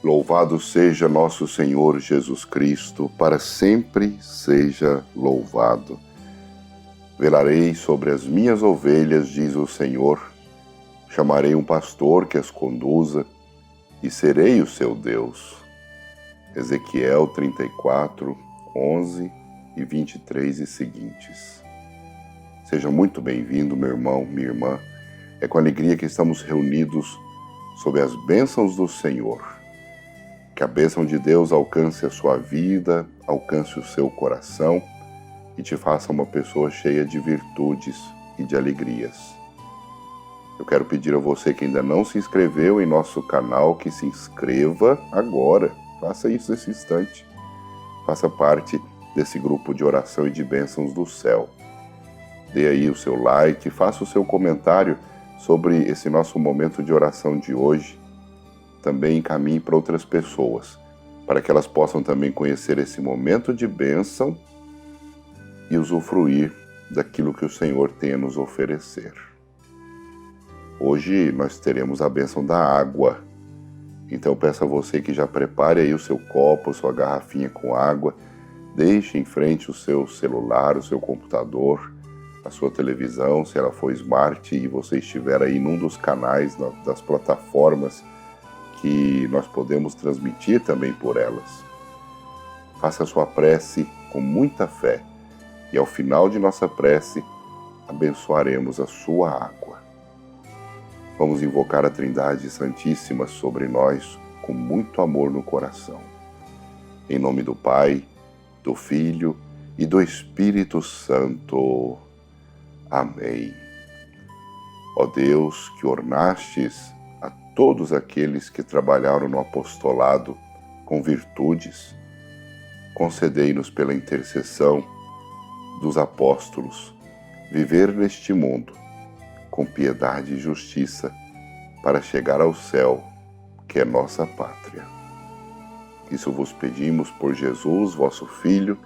Louvado seja nosso Senhor Jesus Cristo, para sempre seja louvado. Velarei sobre as minhas ovelhas, diz o Senhor. Chamarei um pastor que as conduza e serei o seu Deus. Ezequiel 34, 11 e 23 e seguintes. Seja muito bem-vindo, meu irmão, minha irmã. É com alegria que estamos reunidos sob as bênçãos do Senhor. Que a bênção de Deus alcance a sua vida, alcance o seu coração e te faça uma pessoa cheia de virtudes e de alegrias. Eu quero pedir a você que ainda não se inscreveu em nosso canal, que se inscreva agora. Faça isso nesse instante. Faça parte desse grupo de oração e de bênçãos do céu. Dê aí o seu like, faça o seu comentário sobre esse nosso momento de oração de hoje. Também encaminhe para outras pessoas, para que elas possam também conhecer esse momento de bênção e usufruir daquilo que o Senhor tem a nos oferecer. Hoje nós teremos a bênção da água, então peço a você que já prepare aí o seu copo, sua garrafinha com água, deixe em frente o seu celular, o seu computador, a sua televisão, se ela for smart e você estiver aí num dos canais das plataformas que nós podemos transmitir também por elas. Faça a sua prece com muita fé e ao final de nossa prece abençoaremos a sua água. Vamos invocar a Trindade Santíssima sobre nós com muito amor no coração. Em nome do Pai, do Filho e do Espírito Santo. Amém. Ó Deus, que ornastes a todos aqueles que trabalharam no apostolado com virtudes, concedei-nos pela intercessão dos apóstolos viver neste mundo com piedade e justiça para chegar ao céu, que é nossa pátria. Isso vos pedimos por Jesus, vosso Filho,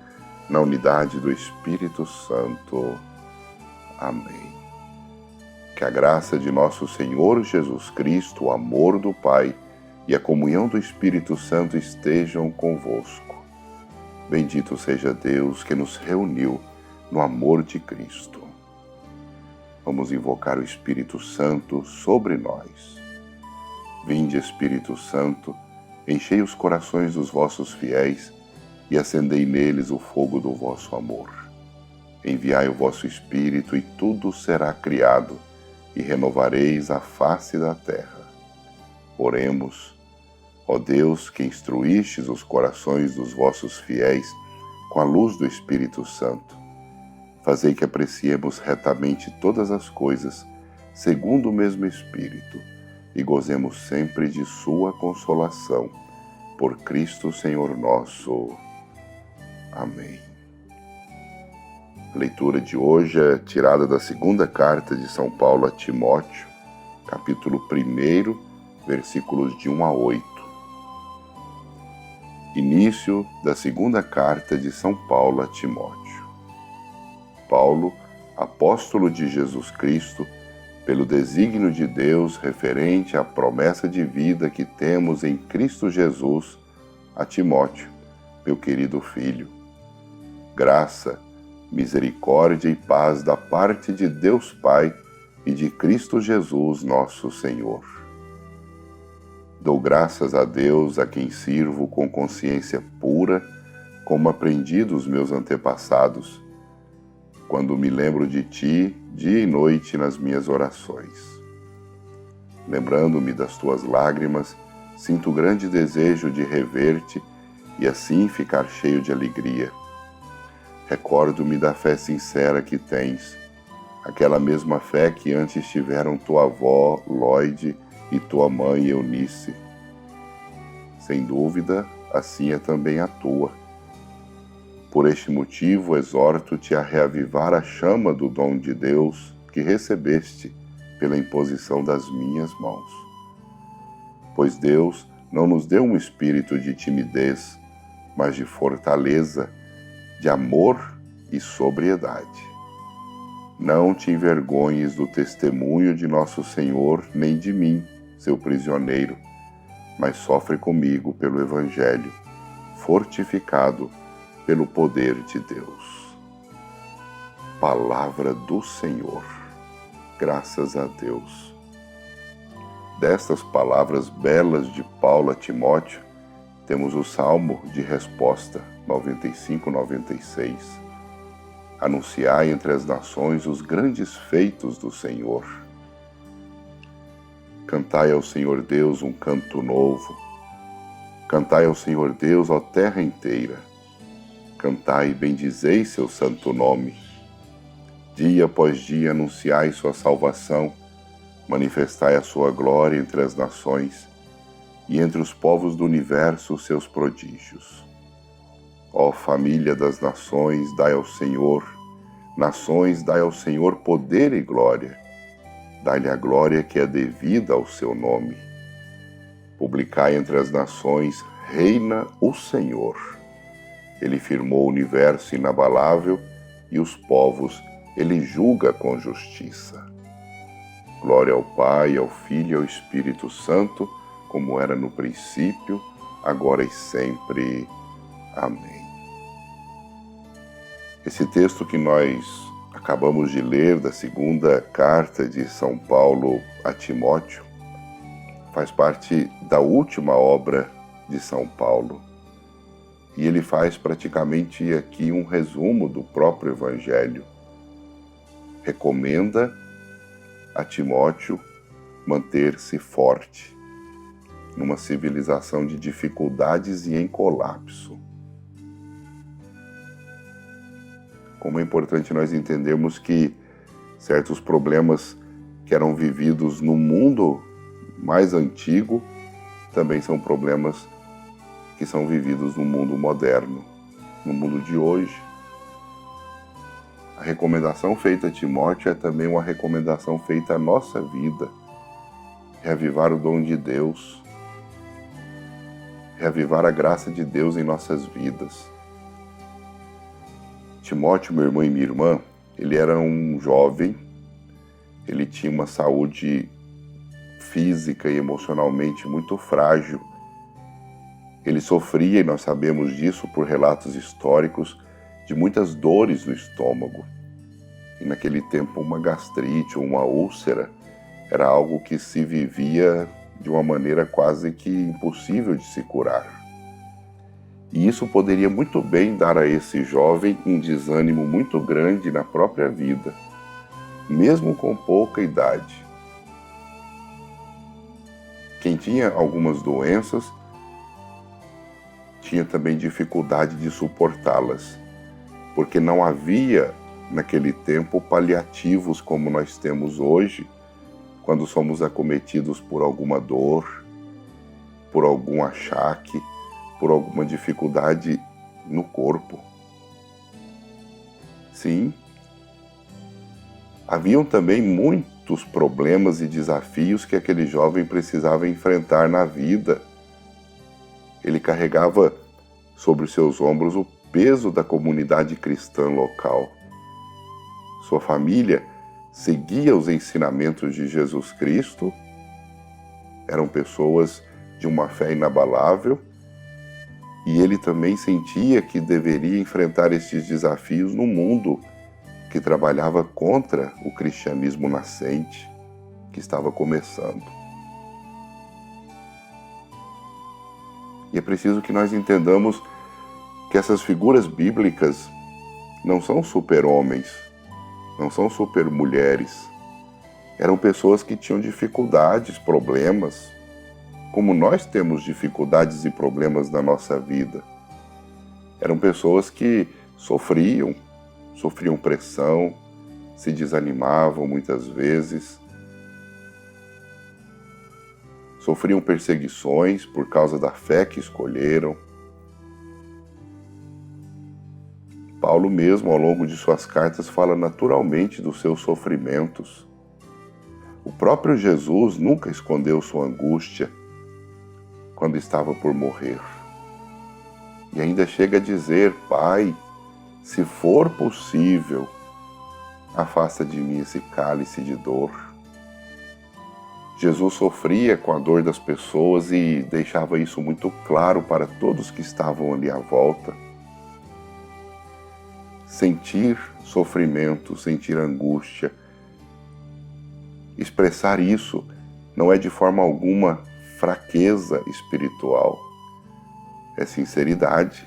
na unidade do Espírito Santo. Amém. Que a graça de nosso Senhor Jesus Cristo, o amor do Pai e a comunhão do Espírito Santo estejam convosco. Bendito seja Deus que nos reuniu no amor de Cristo. Vamos invocar o Espírito Santo sobre nós. Vinde, Espírito Santo, enchei os corações dos vossos fiéis e acendei neles o fogo do vosso amor. Enviai o vosso Espírito e tudo será criado, e renovareis a face da terra. Oremos. Ó Deus, que instruístes os corações dos vossos fiéis com a luz do Espírito Santo, fazei que apreciemos retamente todas as coisas, segundo o mesmo Espírito, e gozemos sempre de sua consolação. Por Cristo Senhor nosso. Amém. A leitura de hoje é tirada da segunda carta de São Paulo a Timóteo, capítulo 1, versículos de 1 a 8. Início da segunda carta de São Paulo a Timóteo. Paulo, apóstolo de Jesus Cristo, pelo desígnio de Deus referente à promessa de vida que temos em Cristo Jesus, a Timóteo, meu querido filho. Graça, misericórdia e paz da parte de Deus Pai e de Cristo Jesus, nosso Senhor. Dou graças a Deus, a quem sirvo com consciência pura, como aprendi dos meus antepassados, quando me lembro de ti, dia e noite nas minhas orações. Lembrando-me das tuas lágrimas, sinto grande desejo de rever-te e assim ficar cheio de alegria. Recordo-me da fé sincera que tens, aquela mesma fé que antes tiveram tua avó, Lloyd, e tua mãe, Eunice. Sem dúvida, assim é também a tua. Por este motivo, exorto-te a reavivar a chama do dom de Deus que recebeste pela imposição das minhas mãos. Pois Deus não nos deu um espírito de timidez, mas de fortaleza, de amor e sobriedade. Não te envergonhes do testemunho de nosso Senhor, nem de mim, seu prisioneiro, mas sofre comigo pelo Evangelho, fortificado pelo poder de Deus. Palavra do Senhor. Graças a Deus. Destas palavras belas de Paulo a Timóteo, temos o Salmo de resposta, 95-96. Anunciai entre as nações os grandes feitos do Senhor. Cantai ao Senhor Deus um canto novo. Cantai ao Senhor Deus, ó terra inteira. Cantai e bendizei seu santo nome. Dia após dia anunciai sua salvação, manifestai a sua glória entre as nações e entre os povos do universo os seus prodígios. Ó família das nações, dai ao Senhor, nações, dai ao Senhor poder e glória. Dai-lhe a glória que é devida ao seu nome. Publicai entre as nações, reina o Senhor. Ele firmou o universo inabalável e os povos ele julga com justiça. Glória ao Pai, ao Filho e ao Espírito Santo, como era no princípio, agora e sempre. Amém. Esse texto que nós acabamos de ler da segunda carta de São Paulo a Timóteo faz parte da última obra de São Paulo. E ele faz praticamente aqui um resumo do próprio Evangelho. Recomenda a Timóteo manter-se forte numa civilização de dificuldades e em colapso. Como é importante nós entendermos que certos problemas que eram vividos no mundo mais antigo também são problemas que são vividos no mundo moderno, no mundo de hoje. A recomendação feita a Timóteo é também uma recomendação feita à nossa vida. Reavivar o dom de Deus, reavivar a graça de Deus em nossas vidas. Timóteo, meu irmão e minha irmã, ele era um jovem, ele tinha uma saúde física e emocionalmente muito frágil. Ele sofria, e nós sabemos disso por relatos históricos, de muitas dores no estômago. E naquele tempo uma gastrite ou uma úlcera era algo que se vivia de uma maneira quase que impossível de se curar. E isso poderia muito bem dar a esse jovem um desânimo muito grande na própria vida, mesmo com pouca idade. Quem tinha algumas doenças tinha também dificuldade de suportá-las, porque não havia naquele tempo paliativos como nós temos hoje, quando somos acometidos por alguma dor, por algum achaque, por alguma dificuldade no corpo. Sim, haviam também muitos problemas e desafios que aquele jovem precisava enfrentar na vida. Ele carregava sobre os seus ombros o peso da comunidade cristã local. Sua família seguia os ensinamentos de Jesus Cristo, eram pessoas de uma fé inabalável, e ele também sentia que deveria enfrentar estes desafios no mundo que trabalhava contra o cristianismo nascente, que estava começando. E é preciso que nós entendamos que essas figuras bíblicas não são super-homens, não são super-mulheres. Eram pessoas que tinham dificuldades, problemas, como nós temos dificuldades e problemas na nossa vida. Eram pessoas que sofriam pressão, se desanimavam muitas vezes, sofriam perseguições por causa da fé que escolheram. Paulo mesmo, ao longo de suas cartas, fala naturalmente dos seus sofrimentos. O próprio Jesus nunca escondeu sua angústia quando estava por morrer. E ainda chega a dizer: Pai, se for possível, afasta de mim esse cálice de dor. Jesus sofria com a dor das pessoas e deixava isso muito claro para todos que estavam ali à volta. Sentir sofrimento, sentir angústia, expressar isso não é de forma alguma fraqueza espiritual, é sinceridade.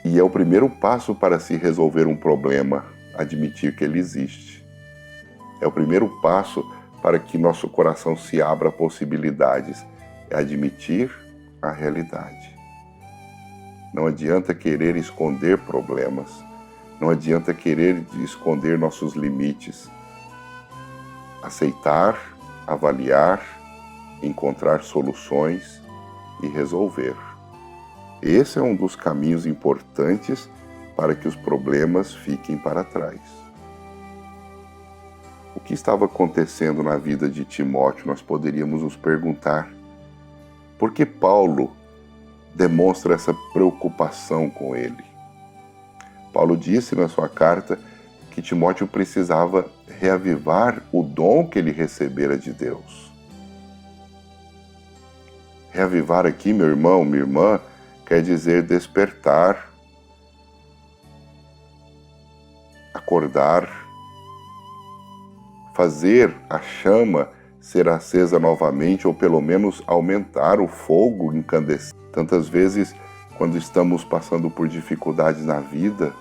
E é o primeiro passo para se resolver um problema, admitir que ele existe. É o primeiro passo para que nosso coração se abra a possibilidades, é admitir a realidade. Não adianta querer esconder problemas, não adianta querer esconder nossos limites. Aceitar, avaliar, encontrar soluções e resolver. Esse é um dos caminhos importantes para que os problemas fiquem para trás. O que estava acontecendo na vida de Timóteo, nós poderíamos nos perguntar. Por que Paulo demonstra essa preocupação com ele? Paulo disse na sua carta que Timóteo precisava reavivar o dom que ele recebera de Deus. Reavivar aqui, meu irmão, minha irmã, quer dizer despertar, acordar, fazer a chama ser acesa novamente ou pelo menos aumentar o fogo incandescente. Tantas vezes, quando estamos passando por dificuldades na vida,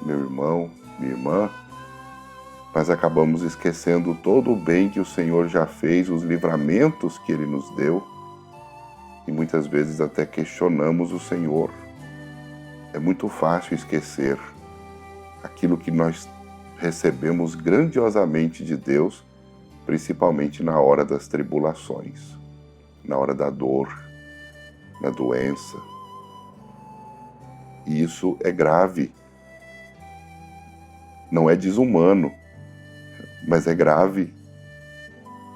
meu irmão, minha irmã, nós acabamos esquecendo todo o bem que o Senhor já fez, os livramentos que Ele nos deu, e muitas vezes até questionamos o Senhor. É muito fácil esquecer aquilo que nós recebemos grandiosamente de Deus, principalmente na hora das tribulações, na hora da dor, na doença. E isso é grave. Não é desumano, mas é grave.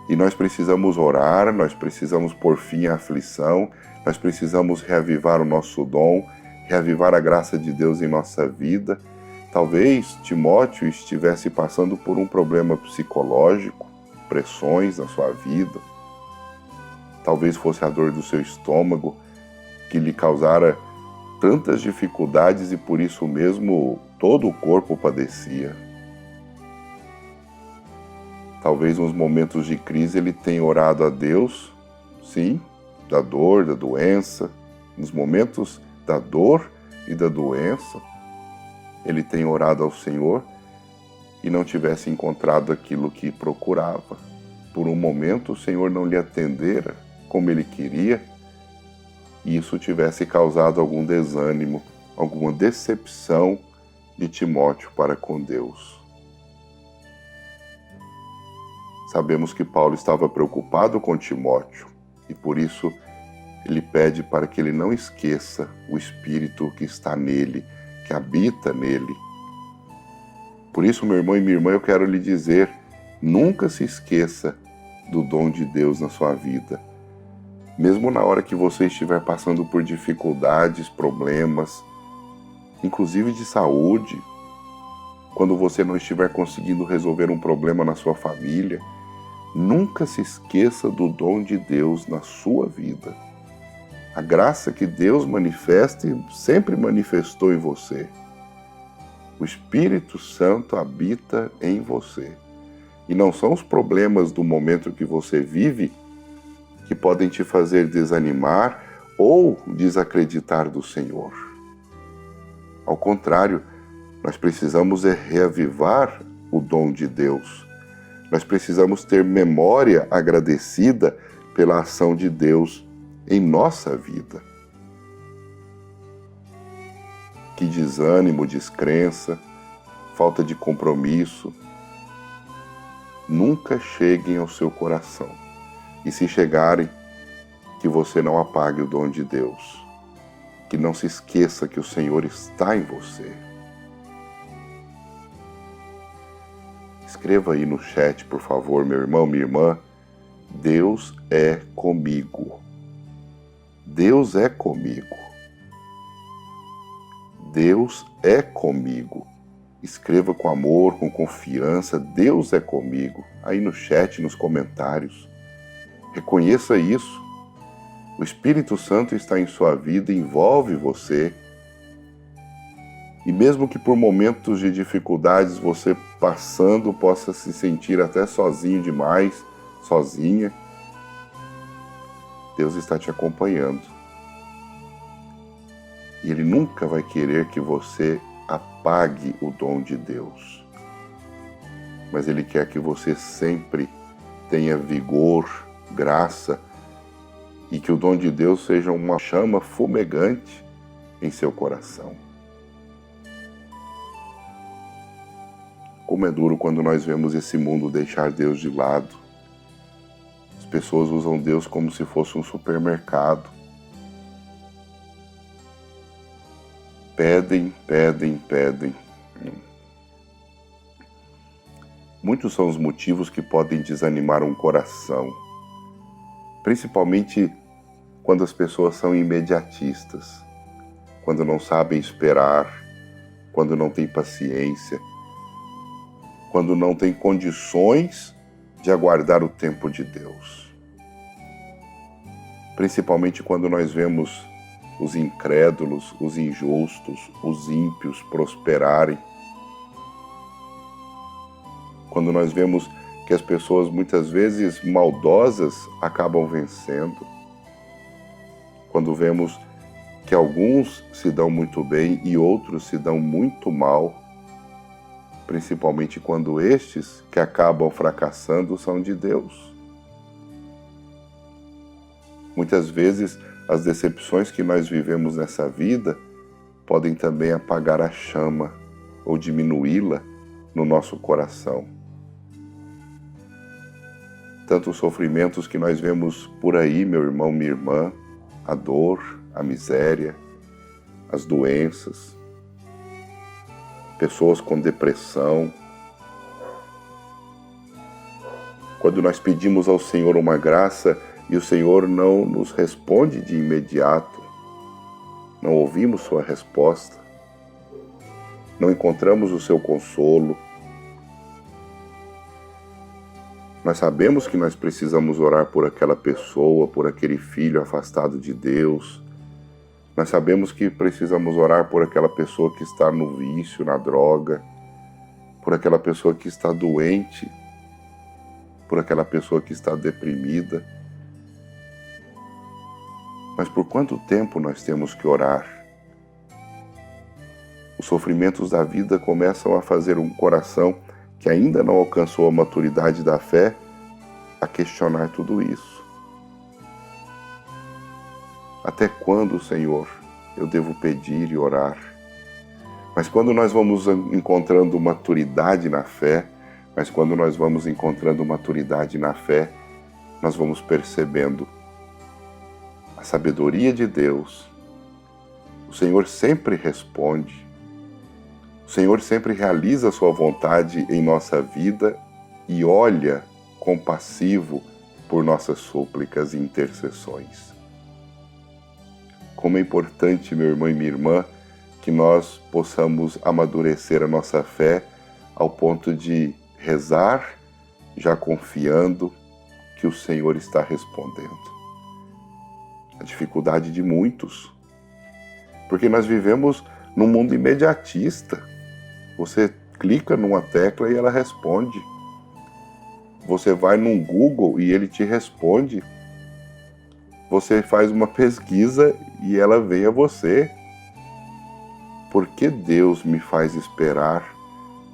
E nós precisamos orar, nós precisamos pôr fim à aflição, nós precisamos reavivar o nosso dom, reavivar a graça de Deus em nossa vida. Talvez Timóteo estivesse passando por um problema psicológico, pressões na sua vida. Talvez fosse a dor do seu estômago que lhe causara tantas dificuldades e por isso mesmo todo o corpo padecia. Talvez nos momentos de crise ele tenha orado a Deus, sim, da dor, da doença. Nos momentos da dor e da doença, ele tenha orado ao Senhor e não tivesse encontrado aquilo que procurava. Por um momento o Senhor não lhe atendera como ele queria e isso tivesse causado algum desânimo, alguma decepção de Timóteo para com Deus. Sabemos que Paulo estava preocupado com Timóteo e por isso ele pede para que ele não esqueça o Espírito que está nele, que habita nele. Por isso, meu irmão e minha irmã, eu quero lhe dizer, nunca se esqueça do dom de Deus na sua vida. Mesmo na hora que você estiver passando por dificuldades, problemas, inclusive de saúde, quando você não estiver conseguindo resolver um problema na sua família, nunca se esqueça do dom de Deus na sua vida. A graça que Deus manifesta e sempre manifestou em você. O Espírito Santo habita em você. E não são os problemas do momento que você vive que podem te fazer desanimar ou desacreditar do Senhor. Ao contrário, nós precisamos reavivar o dom de Deus. Nós precisamos ter memória agradecida pela ação de Deus em nossa vida. Que desânimo, descrença, falta de compromisso nunca cheguem ao seu coração. E se chegarem, que você não apague o dom de Deus. Que não se esqueça que o Senhor está em você. Escreva aí no chat, por favor, meu irmão, minha irmã. Deus é comigo. Deus é comigo. Deus é comigo. Escreva com amor, com confiança, Deus é comigo, aí no chat, nos comentários. Reconheça isso. O Espírito Santo está em sua vida, envolve você. E mesmo que por momentos de dificuldades você passando possa se sentir até sozinho demais, sozinha, Deus está te acompanhando. E Ele nunca vai querer que você apague o dom de Deus. Mas Ele quer que você sempre tenha vigor, graça, e que o dom de Deus seja uma chama fumegante em seu coração. Como é duro quando nós vemos esse mundo deixar Deus de lado. As pessoas usam Deus como se fosse um supermercado. Pedem, pedem, pedem. Muitos são os motivos que podem desanimar um coração, principalmente quando as pessoas são imediatistas, quando não sabem esperar, quando não têm paciência, quando não têm condições de aguardar o tempo de Deus. Principalmente quando nós vemos os incrédulos, os injustos, os ímpios prosperarem. Quando nós vemos que as pessoas muitas vezes maldosas acabam vencendo. Quando vemos que alguns se dão muito bem e outros se dão muito mal, principalmente quando estes que acabam fracassando são de Deus. Muitas vezes as decepções que nós vivemos nessa vida podem também apagar a chama ou diminuí-la no nosso coração. Tantos sofrimentos que nós vemos por aí, meu irmão, minha irmã, a dor, a miséria, as doenças, pessoas com depressão. Quando nós pedimos ao Senhor uma graça e o Senhor não nos responde de imediato, não ouvimos sua resposta, não encontramos o seu consolo. Nós sabemos que nós precisamos orar por aquela pessoa, por aquele filho afastado de Deus. Nós sabemos que precisamos orar por aquela pessoa que está no vício, na droga, por aquela pessoa que está doente, por aquela pessoa que está deprimida. Mas por quanto tempo nós temos que orar? Os sofrimentos da vida começam a fazer um coração que ainda não alcançou a maturidade da fé a questionar tudo isso. Até quando, Senhor, eu devo pedir e orar? Mas quando nós vamos encontrando maturidade na fé, nós vamos percebendo a sabedoria de Deus. O Senhor sempre responde. O Senhor sempre realiza a sua vontade em nossa vida e olha compassivo por nossas súplicas e intercessões. Como é importante, meu irmão e minha irmã, que nós possamos amadurecer a nossa fé ao ponto de rezar, já confiando que o Senhor está respondendo. A dificuldade de muitos, porque nós vivemos num mundo imediatista. Você clica numa tecla e ela responde. Você vai num Google e ele te responde. Você faz uma pesquisa e ela vem a você. Por que Deus me faz esperar?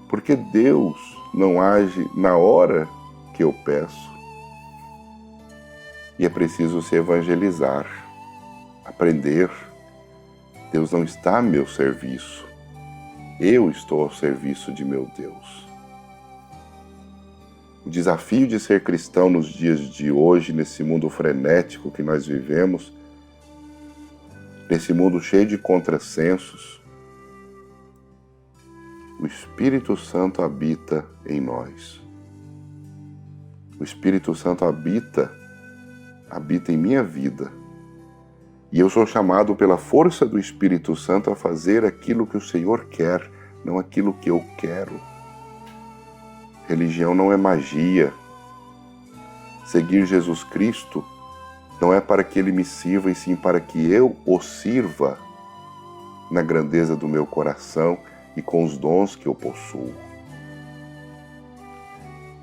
Por que Deus não age na hora que eu peço? E é preciso se evangelizar, aprender. Deus não está a meu serviço. Eu estou ao serviço de meu Deus. O desafio de ser cristão nos dias de hoje, nesse mundo frenético que nós vivemos, nesse mundo cheio de contrassensos, o Espírito Santo habita em nós. O Espírito Santo habita em minha vida. E eu sou chamado pela força do Espírito Santo a fazer aquilo que o Senhor quer não aquilo que eu quero. Religião não é magia. Seguir Jesus Cristo não é para que Ele me sirva, e sim para que eu o sirva na grandeza do meu coração e com os dons que eu possuo.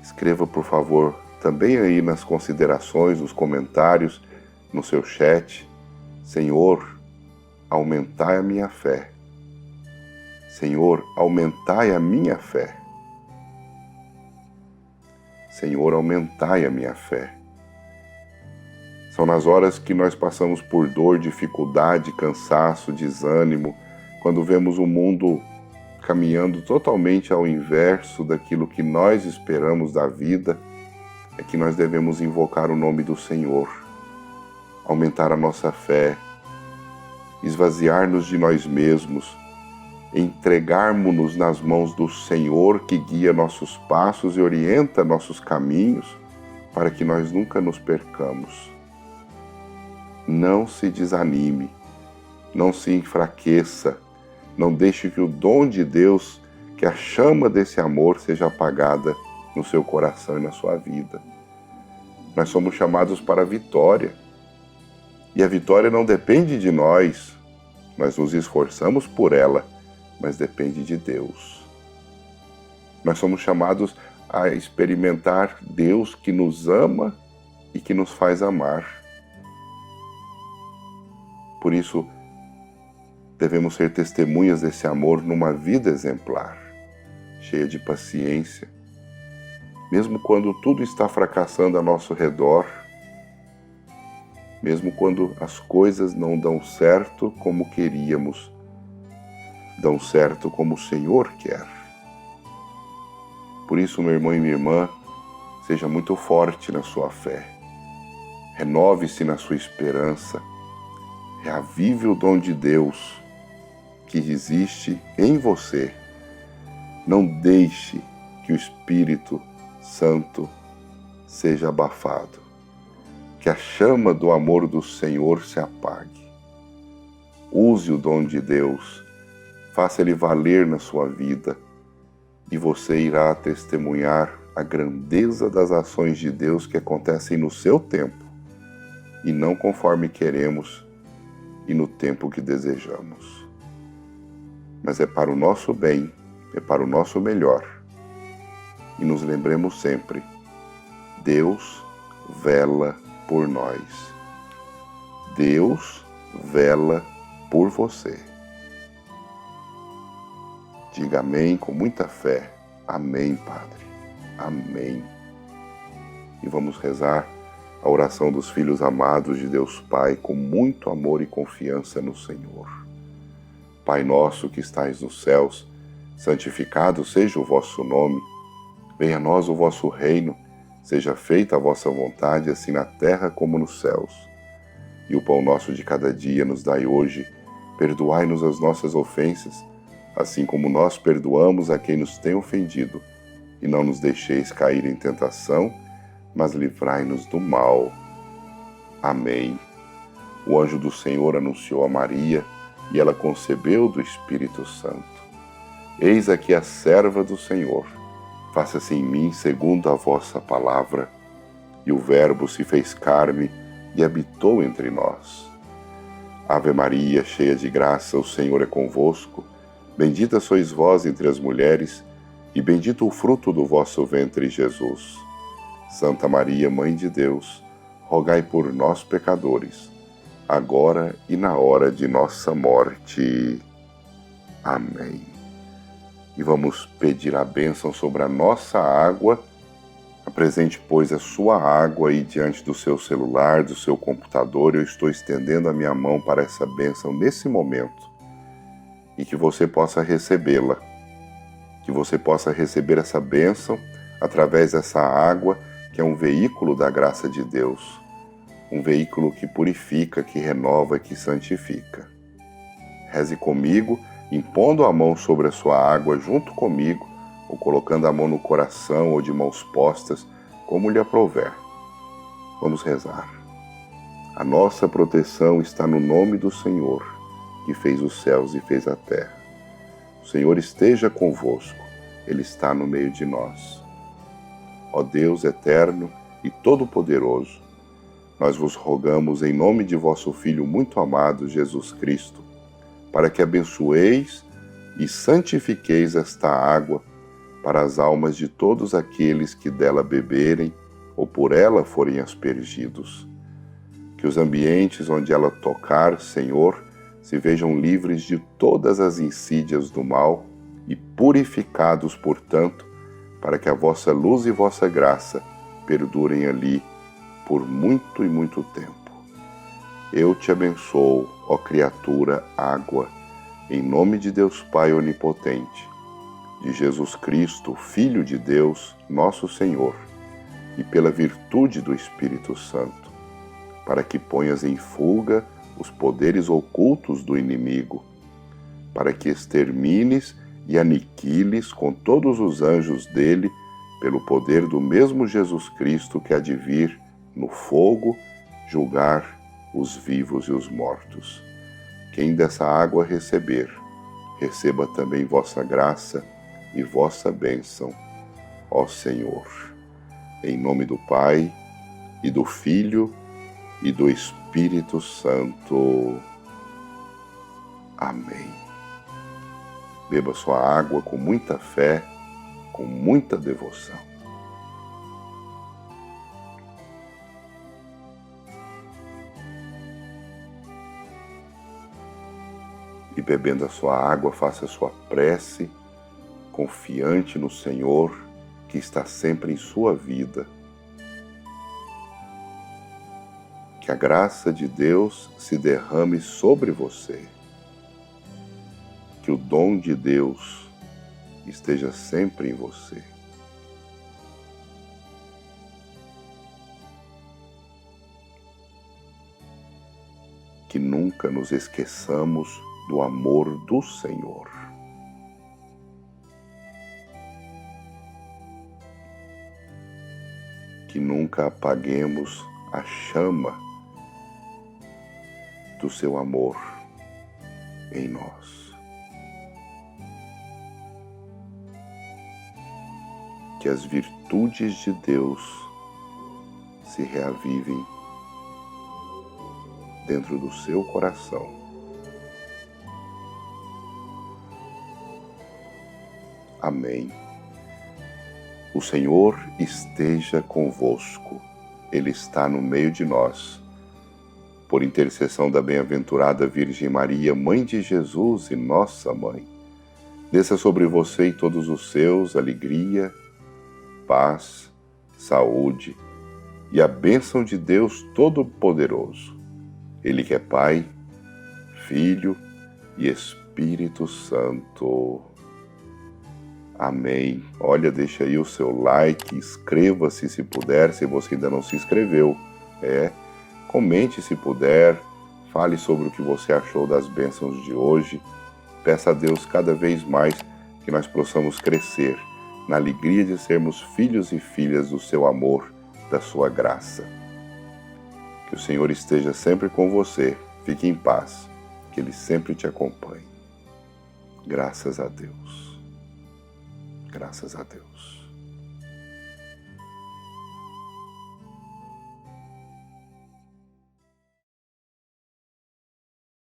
Escreva, por favor, também aí nas considerações, nos comentários, no seu chat: Senhor, aumentai a minha fé. Senhor, aumentai a minha fé. Senhor, aumentai a minha fé. São nas horas que nós passamos por dor, dificuldade, cansaço, desânimo, quando vemos o mundo caminhando totalmente ao inverso daquilo que nós esperamos da vida, é que nós devemos invocar o nome do Senhor, aumentar a nossa fé, esvaziar-nos de nós mesmos, entregarmos-nos nas mãos do Senhor, que guia nossos passos e orienta nossos caminhos, para que nós nunca nos percamos. Não se desanime, não se enfraqueça, não deixe que o dom de Deus, que a chama desse amor seja apagada no seu coração e na sua vida. Nós somos chamados para a vitória, e a vitória não depende de nós nos esforçamos por ela, mas depende de Deus. Nós somos chamados a experimentar Deus que nos ama e que nos faz amar. Por isso, devemos ser testemunhas desse amor numa vida exemplar, cheia de paciência, mesmo quando tudo está fracassando a nosso redor, mesmo quando as coisas não dão certo como queríamos, dão certo como o Senhor quer. Por isso, meu irmão e minha irmã, seja muito forte na sua fé, renove-se na sua esperança, reavive o dom de Deus que existe em você. Não deixe que o Espírito Santo seja abafado, que a chama do amor do Senhor se apague. Use o dom de Deus, faça ele valer na sua vida, e você irá testemunhar a grandeza das ações de Deus que acontecem no seu tempo, e não conforme queremos e no tempo que desejamos. Mas é para o nosso bem, é para o nosso melhor. E nos lembremos sempre, Deus vela por nós. Deus vela por você. Diga amém com muita fé. Amém, Padre. Amém. E vamos rezar a oração dos filhos amados de Deus Pai com muito amor e confiança no Senhor. Pai nosso que estais nos céus, santificado seja o vosso nome. Venha a nós o vosso reino. Seja feita a vossa vontade, assim na terra como nos céus. E o pão nosso de cada dia nos dai hoje. Perdoai-nos as nossas ofensas, assim como nós perdoamos a quem nos tem ofendido. E não nos deixeis cair em tentação, mas livrai-nos do mal. Amém. O anjo do Senhor anunciou a Maria, e ela concebeu do Espírito Santo. Eis aqui a serva do Senhor. Faça-se em mim segundo a vossa palavra. E o Verbo se fez carne e habitou entre nós. Ave Maria, cheia de graça, o Senhor é convosco. Bendita sois vós entre as mulheres, e bendito o fruto do vosso ventre, Jesus. Santa Maria, Mãe de Deus, rogai por nós, pecadores, agora e na hora de nossa morte. Amém. E vamos pedir a bênção sobre a nossa água. Apresente, pois, a sua água aí diante do seu celular, do seu computador. Eu estou estendendo a minha mão para essa bênção nesse momento. E que você possa recebê-la. Que você possa receber essa bênção através dessa água, que é um veículo da graça de Deus. Um veículo que purifica, que renova e que santifica. Reze comigo, impondo a mão sobre a sua água junto comigo, ou colocando a mão no coração ou de mãos postas, como lhe aprouver. Vamos rezar. A nossa proteção está no nome do Senhor, que fez os céus e fez a terra. O Senhor esteja convosco, Ele está no meio de nós. Ó Deus eterno e todo-poderoso, nós vos rogamos em nome de vosso Filho muito amado, Jesus Cristo, para que abençoeis e santifiqueis esta água para as almas de todos aqueles que dela beberem ou por ela forem aspergidos. Que os ambientes onde ela tocar, Senhor, se vejam livres de todas as insídias do mal e purificados, portanto, para que a vossa luz e vossa graça perdurem ali por muito e muito tempo. Eu te abençoo, ó criatura água, em nome de Deus Pai onipotente, de Jesus Cristo, Filho de Deus, nosso Senhor, e pela virtude do Espírito Santo, para que ponhas em fuga os poderes ocultos do inimigo, para que extermines e aniquiles com todos os anjos dele, pelo poder do mesmo Jesus Cristo que há de vir no fogo julgar os vivos e os mortos. Quem dessa água receber, receba também vossa graça e vossa bênção, ó Senhor. Em nome do Pai, e do Filho, e do Espírito Santo. Amém. Beba sua água com muita fé, com muita devoção. E bebendo a sua água, faça a sua prece, confiante no Senhor, que está sempre em sua vida. Que a graça de Deus se derrame sobre você. Que o dom de Deus esteja sempre em você. Que nunca nos esqueçamos do amor do Senhor. Que nunca apaguemos a chama do seu amor em nós. Que as virtudes de Deus se reavivem dentro do seu coração. Amém. O Senhor esteja convosco, Ele está no meio de nós. Por intercessão da bem-aventurada Virgem Maria, Mãe de Jesus e nossa Mãe, desça sobre você e todos os seus alegria, paz, saúde e a bênção de Deus Todo-Poderoso. Ele que é Pai, Filho e Espírito Santo. Amém. Olha, deixa aí o seu like, inscreva-se se puder, se você ainda não se inscreveu. Comente se puder, fale sobre o que você achou das bênçãos de hoje. Peça a Deus cada vez mais que nós possamos crescer na alegria de sermos filhos e filhas do seu amor, da sua graça. Que o Senhor esteja sempre com você. Fique em paz, que Ele sempre te acompanhe. Graças a Deus. Graças a Deus.